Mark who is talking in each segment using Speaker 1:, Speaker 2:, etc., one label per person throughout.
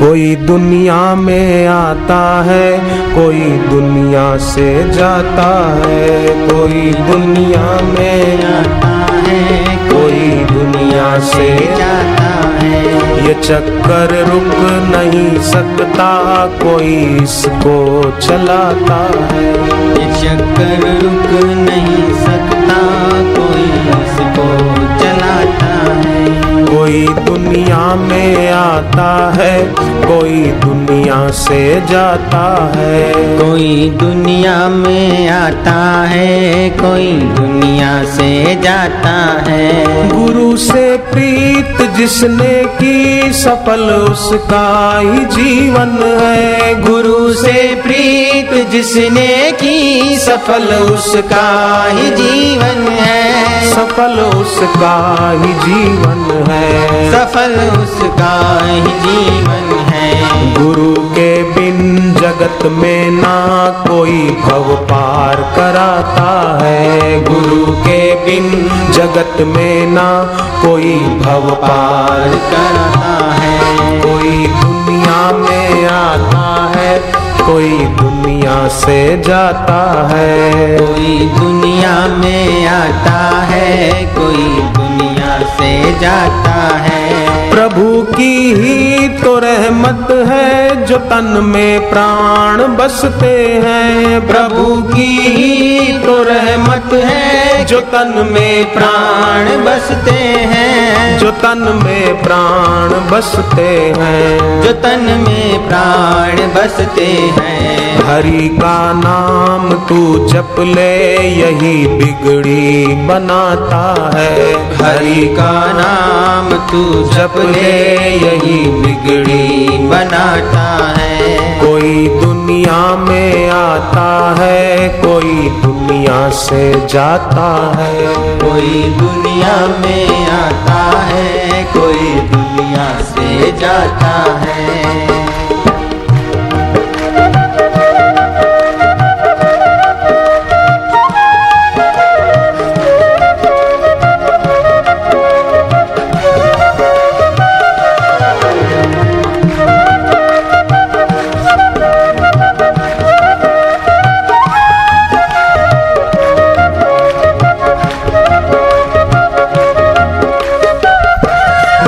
Speaker 1: कोई दुनिया में आता है, कोई दुनिया से जाता है। कोई दुनिया में
Speaker 2: आता है,
Speaker 1: कोई दुनिया से
Speaker 2: जाता है।
Speaker 1: ये चक्कर रुक नहीं सकता, कोई इसको चलाता है।
Speaker 2: ये चक्कर रुक नहीं सकता, कोई इसको चलाता है।
Speaker 1: कोई दुनिया में आता है, कोई दुनिया से जाता है।
Speaker 2: कोई दुनिया में आता है, कोई दुनिया से जाता है।
Speaker 1: गुरु से प्रीत जिसने की, सफल उसका ही जीवन है।
Speaker 2: गुरु से प्रीत जिसने की, सफल उसका ही जीवन है।
Speaker 1: सफल उसका ही जीवन है।
Speaker 2: सफल उसका ही जीवन है।
Speaker 1: गुरु के बिन जगत में ना कोई भव पार कराता है। गुरु के बिन जगत में ना कोई भव पार
Speaker 2: कराता है।
Speaker 1: कोई दुनिया में आता है, कोई दुनिया से जाता है।
Speaker 2: कोई दुनिया में आता है, कोई दुनिया से जाता है।
Speaker 1: प्रभु की ही तो रहमत है, जो तन में प्राण बसते हैं।
Speaker 2: प्रभु की ही तो रहमत है, जो तन में प्राण बसते हैं।
Speaker 1: जो तन में प्राण बसते हैं।
Speaker 2: जो तन में प्राण बसते हैं।
Speaker 1: हरि का नाम तू जप ले, यही बिगड़ी बनाता है।
Speaker 2: हरि का नाम तू जप ले, यही बिगड़ी बनाता है।
Speaker 1: कोई दुनिया में आता है, कोई दुनिया से जाता है।
Speaker 2: कोई दुनिया में आता है, कोई दुनिया से जाता है।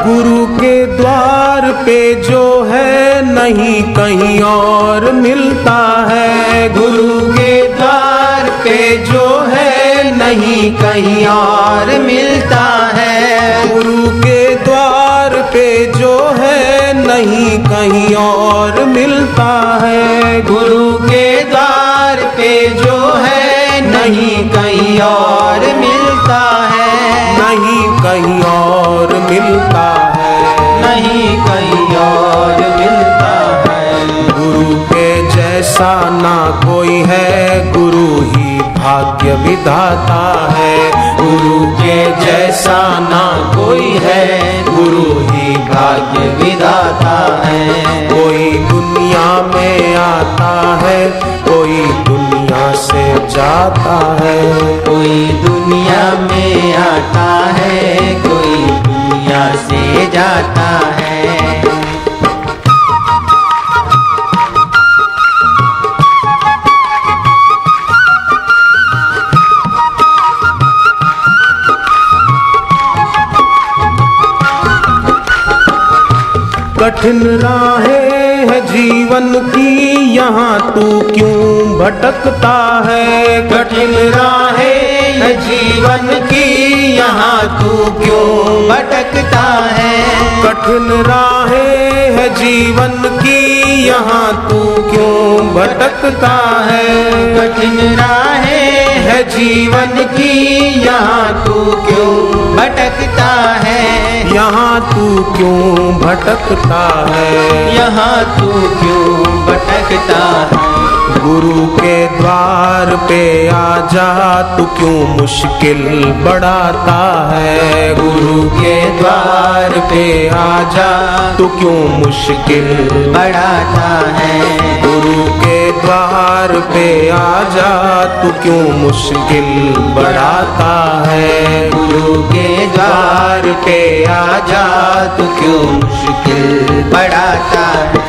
Speaker 1: गुरु के द्वार पे जो है, नहीं कहीं और मिलता है।
Speaker 2: गुरु के द्वार पे जो है, नहीं कहीं और मिलता है।
Speaker 1: गुरु के द्वार पे जो है, नहीं कहीं और मिलता है।
Speaker 2: गुरु के द्वार पे जो है, नहीं कहीं और मिलता है।
Speaker 1: नहीं कहीं और मिलता है।
Speaker 2: नहीं कहीं और मिलता है।
Speaker 1: गुरु के जैसा ना कोई है, गुरु ही भाग्य विधाता है।
Speaker 2: गुरु के जैसा ना कोई है, गुरु ही भाग्य विधाता है।
Speaker 1: कोई दुनिया में आता है, कोई दुनिया से जाता है।
Speaker 2: कोई दुनिया में आता है, कोई दुनिया से जाता है।
Speaker 1: कठिन राहें है जीवन की, यहाँ तू क्यों भटकता है।
Speaker 2: कठिन राहें है जीवन की, यहाँ तू क्यों भटकता है।
Speaker 1: कठिन राहें है जीवन की, यहाँ तू क्यों भटकता है।
Speaker 2: कठिन राहें है जीवन की, यहाँ तू क्यों भटकता है।
Speaker 1: यहाँ तू क्यों भटकता है।
Speaker 2: यहाँ तू क्यों भटकता है।
Speaker 1: गुरु के द्वार पे आ जा, तू क्यों मुश्किल बढ़ाता है। गुरु के द्वार पे आ जा, तू क्यों मुश्किल
Speaker 2: बढ़ाता है।
Speaker 1: गुरु के द्वार पे आजा, तू क्यों मुश्किल बढ़ाता है।
Speaker 2: गुरु के द्वार पे आजा, तू क्यों मुश्किल बढ़ाता है।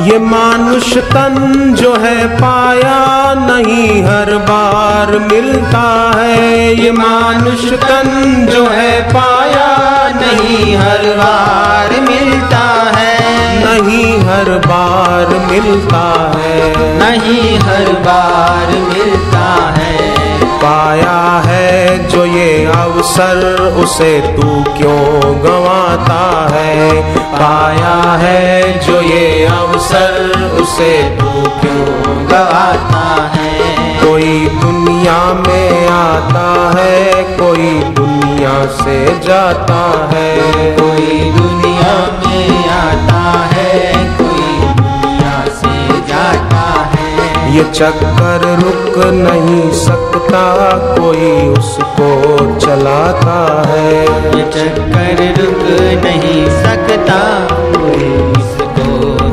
Speaker 1: ये मानुष तन जो है पाया नहीं हर बार मिलता है।
Speaker 2: ये मानुष तन जो है पाया नहीं हर बार मिलता है।
Speaker 1: नहीं हर बार मिलता है।
Speaker 2: नहीं हर बार मिलता है।
Speaker 1: पाया है जो ये अवसर, उसे तू क्यों गंवाता है।
Speaker 2: पाया है जो ये अवसर, उसे तू क्यों गंवाता है।
Speaker 1: कोई दुनिया में आता है, कोई दुनिया से जाता है।
Speaker 2: कोई दुनिया में आता है, कोई दुनिया से जाता है।
Speaker 1: ये चक्कर रुक नहीं सकता, कोई उसको चलाता है।
Speaker 2: ये चक्कर रुक नहीं सकता, कोई इसको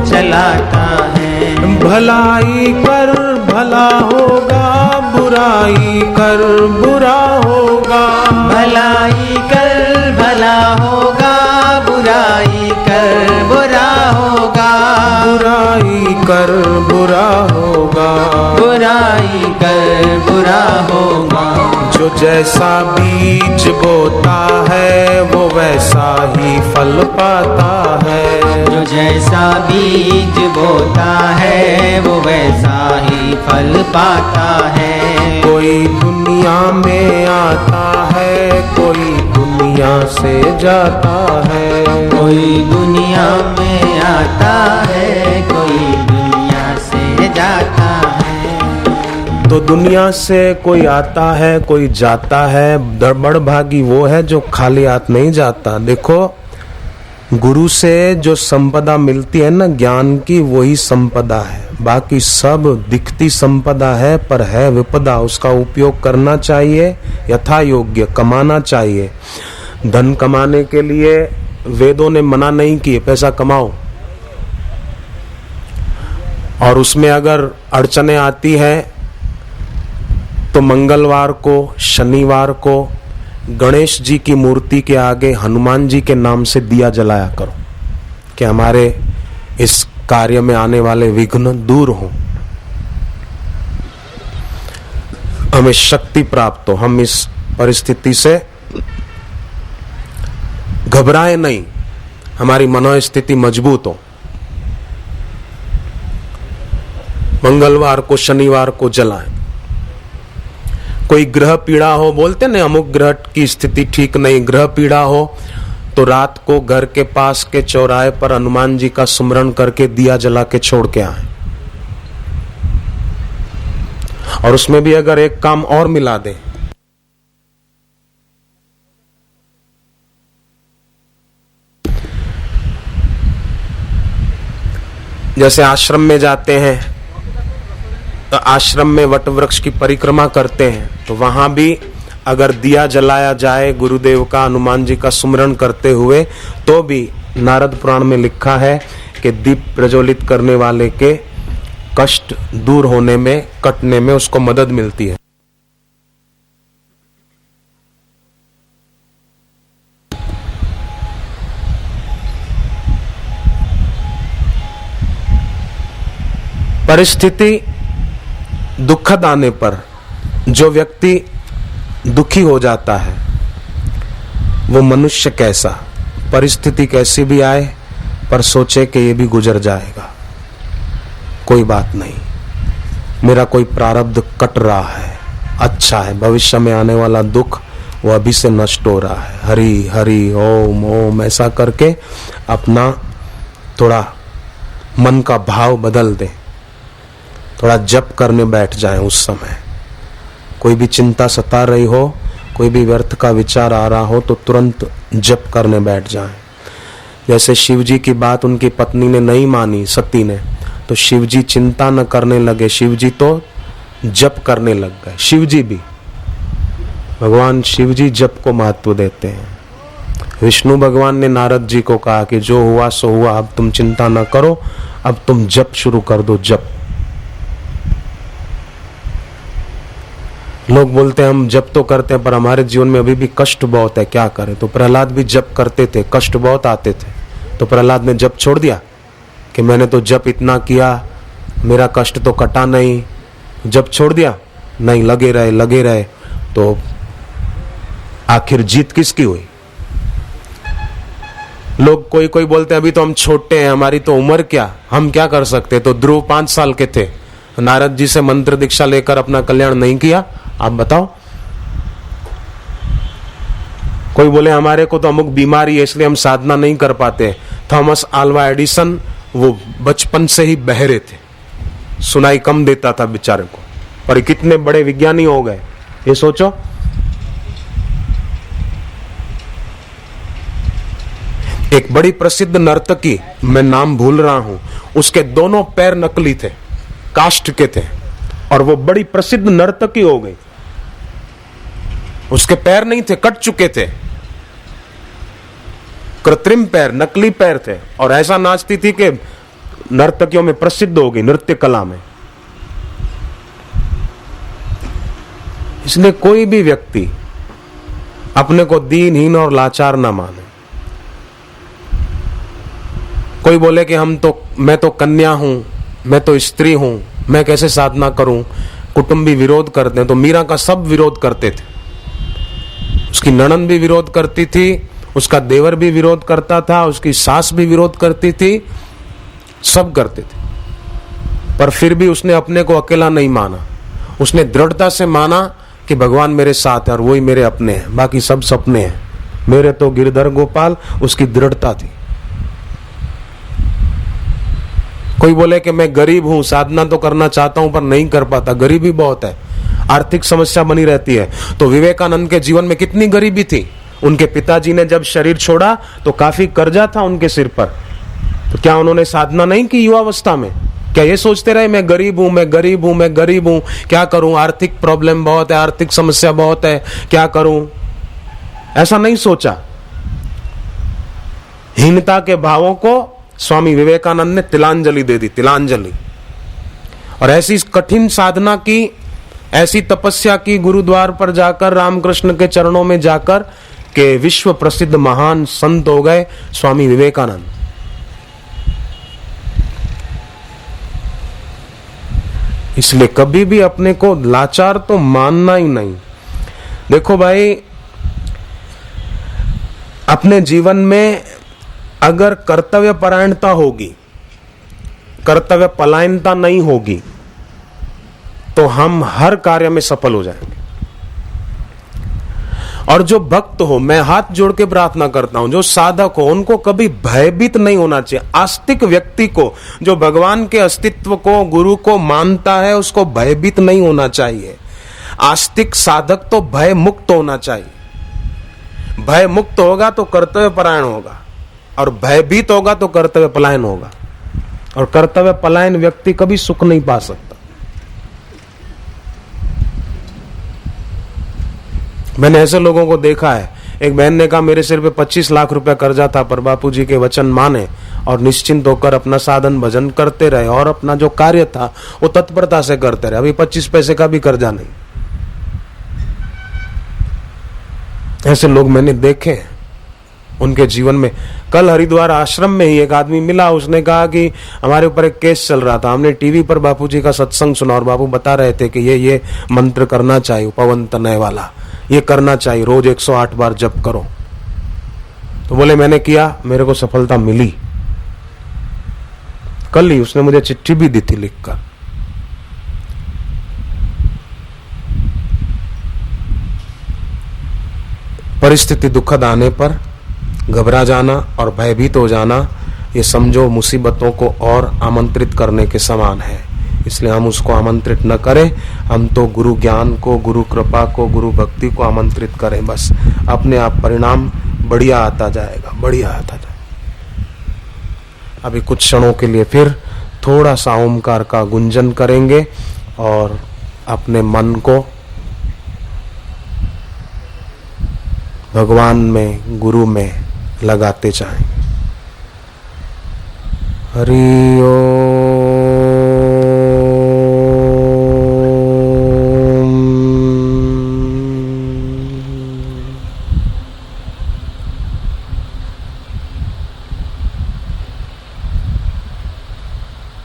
Speaker 2: चलाता है।
Speaker 1: भलाई कर भला होगा, बुराई कर बुरा होगा।
Speaker 2: भलाई कर भला होगा, बुराई कर बुरा होगा।
Speaker 1: बुराई कर बुरा होगा।
Speaker 2: बुराई कर बुरा होगा।
Speaker 1: जो जैसा बीज बोता है, वो वैसा ही फल पाता है।
Speaker 2: जो जैसा बीज बोता है, वो वैसा ही फल पाता है।
Speaker 1: कोई दुनिया में आता है, कोई दुनिया से जाता है।
Speaker 2: कोई दुनिया में आता है, कोई दुनिया से जाता है।
Speaker 1: तो दुनिया से कोई आता है, कोई जाता है। बड़भागी वो है जो खाली हाथ नहीं जाता। देखो, गुरु से जो संपदा मिलती है ना ज्ञान की, वही संपदा है। बाकी सब दिखती संपदा है, पर है विपदा। उसका उपयोग करना चाहिए यथा योग्य, कमाना चाहिए। धन कमाने के लिए वेदों ने मना नहीं किए, पैसा कमाओ। और उसमें अगर अड़चने आती है तो मंगलवार को, शनिवार को गणेश जी की मूर्ति के आगे हनुमान जी के नाम से दिया जलाया करो, कि हमारे इस कार्य में आने वाले विघ्न दूर हों, हमें शक्ति प्राप्त हो, हम इस परिस्थिति से घबराए नहीं, हमारी मनोस्थिति मजबूत हो। मंगलवार को, शनिवार को जलाएं। कोई ग्रह पीड़ा हो, बोलते ना अमुक ग्रह की स्थिति ठीक नहीं, ग्रह पीड़ा हो, तो रात को घर के पास के चौराहे पर हनुमान जी का सुमरन करके दिया जला के छोड़ के आए। और उसमें भी अगर एक काम और मिला दे, जैसे आश्रम में जाते हैं तो आश्रम में वट वृक्ष की परिक्रमा करते हैं, तो वहां भी अगर दिया जलाया जाए गुरुदेव का, हनुमान जी का सुमरन करते हुए, तो भी नारद पुराण में लिखा है कि दीप प्रज्वलित करने वाले के कष्ट दूर होने में, कटने में उसको मदद मिलती है। परिस्थिति दुखद आने पर जो व्यक्ति दुखी हो जाता है, वो मनुष्य कैसा, परिस्थिति कैसी भी आए पर सोचे कि ये भी गुजर जाएगा, कोई बात नहीं, मेरा कोई प्रारब्ध कट रहा है, अच्छा है, भविष्य में आने वाला दुख वो अभी से नष्ट हो रहा है। हरि हरि ओम ओम ऐसा करके अपना थोड़ा मन का भाव बदल दे, थोड़ा जप करने बैठ जाए उस समय, कोई भी चिंता सता रही हो, कोई भी व्यर्थ का विचार आ रहा हो तो तुरंत जप करने बैठ जाएं। जैसे शिव जी की बात उनकी पत्नी ने नहीं मानी, सती ने, तो शिव जी चिंता न करने लगे, शिव जी तो जप करने लग गए। शिव जी भी, भगवान शिव जी जप को महत्व देते हैं। विष्णु भगवान ने नारद जी को कहा कि जो हुआ सो हुआ, अब तुम चिंता न करो, अब तुम जप शुरू कर दो, जप। लोग बोलते हैं हम जप तो करते हैं पर हमारे जीवन में अभी भी कष्ट बहुत है, क्या करें? तो प्रहलाद भी जप करते थे, कष्ट बहुत आते थे, तो प्रहलाद ने जप छोड़ दिया कि मैंने तो जप इतना किया, मेरा कष्ट तो कटा नहीं, जप छोड़ दिया? नहीं, लगे रहे। तो आखिर जीत किसकी हुई? लोग कोई बोलते हैं अभी तो हम छोटे हैं, हमारी तो उम्र क्या, हम क्या कर सकते? तो ध्रुव 5 साल के थे, नारद जी से मंत्र दीक्षा लेकर अपना कल्याण नहीं किया? आप बताओ। कोई बोले हमारे को तो अमुक बीमारी है इसलिए हम साधना नहीं कर पाते। थॉमस आल्वा एडिसन वो बचपन से ही बहरे थे, सुनाई कम देता था बेचारे को, पर कितने बड़े विज्ञानी हो गए, ये सोचो। एक बड़ी प्रसिद्ध नर्तकी, मैं नाम भूल रहा हूं, उसके दोनों पैर नकली थे, काष्ठ के थे, और वो बड़ी प्रसिद्ध नर्तकी हो गई। उसके पैर नहीं थे, कट चुके थे, कृत्रिम पैर, नकली पैर थे, और ऐसा नाचती थी कि नर्तकियों में प्रसिद्ध हो गई, नृत्य कला में। इसलिए कोई भी व्यक्ति अपने को दीनहीन और लाचार ना माने। कोई बोले कि मैं तो कन्या हूं, मैं तो स्त्री हूं, मैं कैसे साधना करूं? कुटुंब भी विरोध करते हैं। तो मीरा का सब विरोध करते थे, उसकी ननद भी विरोध करती थी, उसका देवर भी विरोध करता था, उसकी सास भी विरोध करती थी, सब करते थे, पर फिर भी उसने अपने को अकेला नहीं माना। उसने दृढ़ता से माना कि भगवान मेरे साथ है और वही मेरे अपने हैं, बाकी सब सपने हैं, मेरे तो गिरधर गोपाल। उसकी दृढ़ता थी। कोई बोले कि मैं गरीब हूं, साधना तो करना चाहता हूं पर नहीं कर पाता, गरीबी बहुत है, आर्थिक समस्या बनी रहती है। तो विवेकानंद के जीवन में कितनी गरीबी थी। उनके पिताजी ने जब शरीर छोड़ा तो काफी कर्जा था उनके सिर पर, तो क्या उन्होंने साधना नहीं की युवावस्था में? क्या ये सोचते रहे मैं गरीब हूं, मैं गरीब हूं, मैं गरीब हूं, क्या करूं, आर्थिक प्रॉब्लम बहुत है, आर्थिक समस्या बहुत है, क्या करूं? ऐसा नहीं सोचा। हीनता के भावों को स्वामी विवेकानंद ने तिलांजलि दे दी, तिलांजलि। और ऐसी कठिन साधना की, ऐसी तपस्या की गुरुद्वार पर जाकर, रामकृष्ण के चरणों में जाकर, के विश्व प्रसिद्ध महान संत हो गए स्वामी विवेकानंद। इसलिए कभी भी अपने को लाचार तो मानना ही नहीं। देखो भाई, अपने जीवन में अगर कर्तव्य परायणता होगी, कर्तव्य पलायनता नहीं होगी, तो हम हर कार्य में सफल हो जाएंगे। और जो भक्त हो, मैं हाथ जोड़ के प्रार्थना करता हूं, जो साधक हो, उनको कभी भयभीत नहीं होना चाहिए। आस्तिक व्यक्ति को, जो भगवान के अस्तित्व को, गुरु को मानता है, उसको भयभीत नहीं होना चाहिए। आस्तिक साधक तो भय मुक्त होना चाहिए। भय मुक्त होगा तो कर्तव्य परायण होगा, और भयभीत होगा तो कर्तव्य पलायन होगा। और कर्तव्य पलायन व्यक्ति कभी सुख नहीं पा सकता। मैंने ऐसे लोगों को देखा है। एक बहन ने कहा मेरे सिर पे 25 लाख रुपया कर्जा था, पर बापूजी के वचन माने और निश्चिंत होकर अपना साधन भजन करते रहे, और अपना जो कार्य था वो तत्परता से करते रहे। अभी 25 पैसे का भी कर्जा नहीं। ऐसे लोग मैंने देखे उनके जीवन में। कल हरिद्वार आश्रम में ही एक आदमी मिला, उसने कहा कि हमारे ऊपर एक केस चल रहा था, हमने टीवी पर बापूजी का सत्संग सुना और बापू बता रहे थे कि ये मंत्र करना चाहिए, उपवन तनय वाला, ये करना चाहिए, रोज 108 बार जप करो। तो बोले मैंने किया, मेरे को सफलता मिली। कल ही उसने मुझे चिट्ठी भी दी थी लिखकर। परिस्थिति दुखद आने पर घबरा जाना और भयभीत हो जाना, ये समझो मुसीबतों को और आमंत्रित करने के समान है। इसलिए हम उसको आमंत्रित न करें। हम तो गुरु ज्ञान को, गुरु कृपा को, गुरु भक्ति को आमंत्रित करें। बस अपने आप परिणाम बढ़िया आता जाएगा, बढ़िया आता जाएगा। अभी कुछ क्षणों के लिए फिर थोड़ा सा ओमकार का गुंजन करेंगे और अपने मन को भगवान में, गुरु में लगाते जाएंगे। हरि ओम।